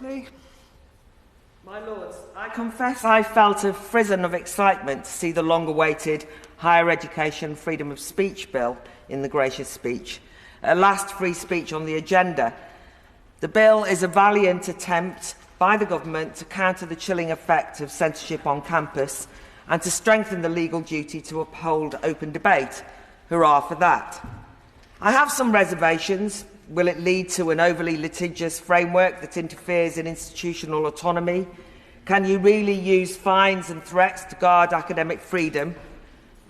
My Lords, I confess I felt a frisson of excitement to see the long-awaited Higher Education Freedom of Speech Bill in the gracious speech, at last free speech on the agenda. The bill is a valiant attempt by the government to counter the chilling effect of censorship on campus and to strengthen the legal duty to uphold open debate. Hurrah for that. I have some reservations. Will it lead to an overly litigious framework that interferes in institutional autonomy? Can you really use fines and threats to guard academic freedom?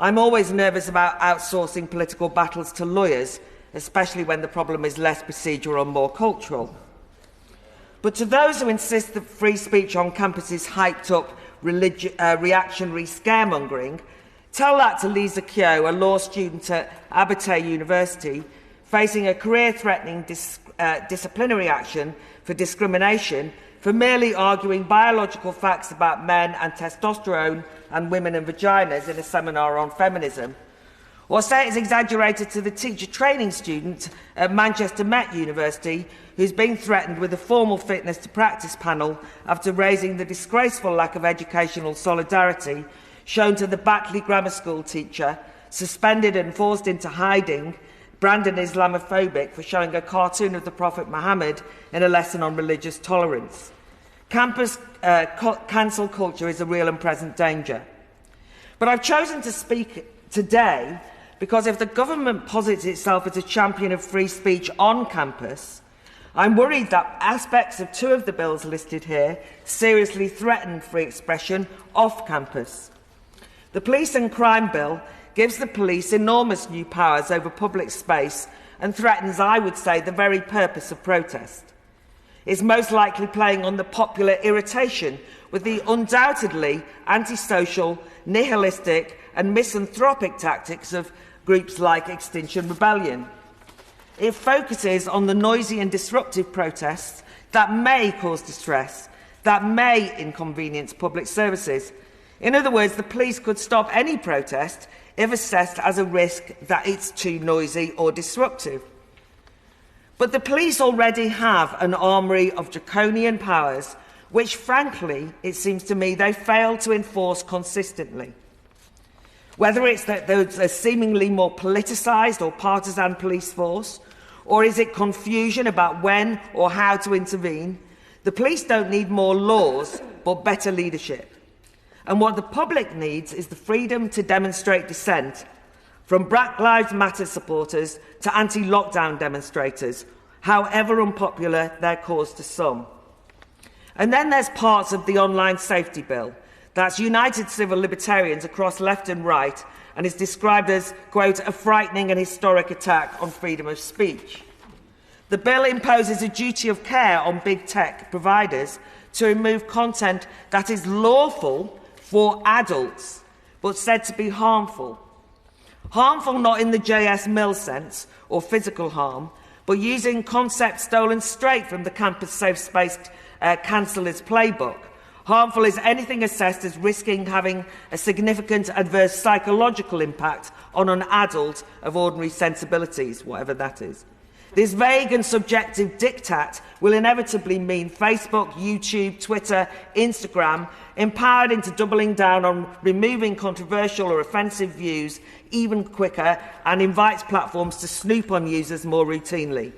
I'm always nervous about outsourcing political battles to lawyers, especially when the problem is less procedural and more cultural. But to those who insist that free speech on campus is hyped up reactionary scaremongering, tell that to Lisa Keogh, a law student at Abertay University, facing a career-threatening disciplinary action for discrimination for merely arguing biological facts about men and testosterone and women and vaginas in a seminar on feminism. Or say it's exaggerated to the teacher training student at Manchester Met University who's been threatened with a formal fitness to practice panel after raising the disgraceful lack of educational solidarity shown to the Batley Grammar School teacher, suspended and forced into hiding, branded Islamophobic for showing a cartoon of the Prophet Muhammad in a lesson on religious tolerance. Campus cancel culture is a real and present danger. But I've chosen to speak today because if the government posits itself as a champion of free speech on campus, I'm worried that aspects of two of the bills listed here seriously threaten free expression off campus. The Police and Crime Bill gives the police enormous new powers over public space and threatens, I would say, the very purpose of protest. It's most likely playing on the popular irritation with the undoubtedly antisocial, nihilistic and misanthropic tactics of groups like Extinction Rebellion. It focuses on the noisy and disruptive protests that may cause distress, that may inconvenience public services. In other words, the police could stop any protest if assessed as a risk that it's too noisy or disruptive. But the police already have an armoury of draconian powers which, frankly, it seems to me, they fail to enforce consistently. Whether it's that there's a seemingly more politicised or partisan police force, or is it confusion about when or how to intervene, the police don't need more laws, but better leadership. And what the public needs is the freedom to demonstrate dissent, from Black Lives Matter supporters to anti-lockdown demonstrators, however unpopular their cause to some. And then there's parts of the online safety bill that's united civil libertarians across left and right and is described as, quote, a frightening and historic attack on freedom of speech. The bill imposes a duty of care on big tech providers to remove content that is lawful for adults, but said to be harmful. Harmful not in the J.S. Mill sense or physical harm, but using concepts stolen straight from the campus safe space cancellers playbook. Harmful is anything assessed as risking having a significant adverse psychological impact on an adult of ordinary sensibilities, whatever that is. This vague and subjective diktat will inevitably mean Facebook, YouTube, Twitter, Instagram empowered into doubling down on removing controversial or offensive views even quicker and invites platforms to snoop on users more routinely.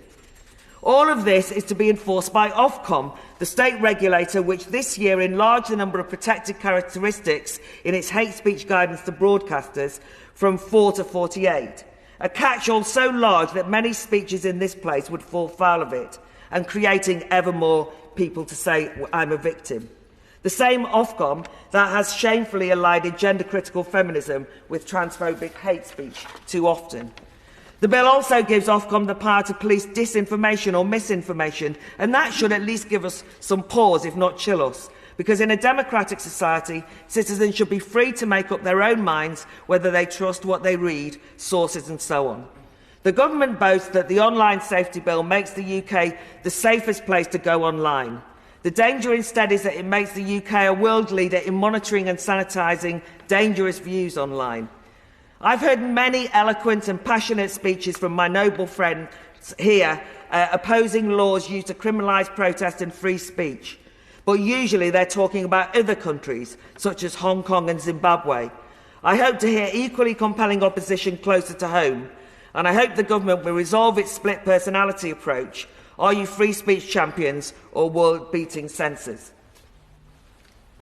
All of this is to be enforced by Ofcom, the state regulator which this year enlarged the number of protected characteristics in its hate speech guidance to broadcasters from 4 to 48. A catch-all so large that many speeches in this place would fall foul of it, and creating ever more people to say, I'm a victim. The same Ofcom that has shamefully allied gender-critical feminism with transphobic hate speech too often. The bill also gives Ofcom the power to police disinformation or misinformation, and that should at least give us some pause, if not chill us. Because in a democratic society, citizens should be free to make up their own minds whether they trust what they read, sources and so on. The government boasts that the online safety bill makes the UK the safest place to go online. The danger instead is that it makes the UK a world leader in monitoring and sanitising dangerous views online. I've heard many eloquent and passionate speeches from my noble friend here opposing laws used to criminalise protest and free speech. But usually they're talking about other countries, such as Hong Kong and Zimbabwe. I hope to hear equally compelling opposition closer to home, and I hope the government will resolve its split personality approach. Are you free speech champions or world-beating censors?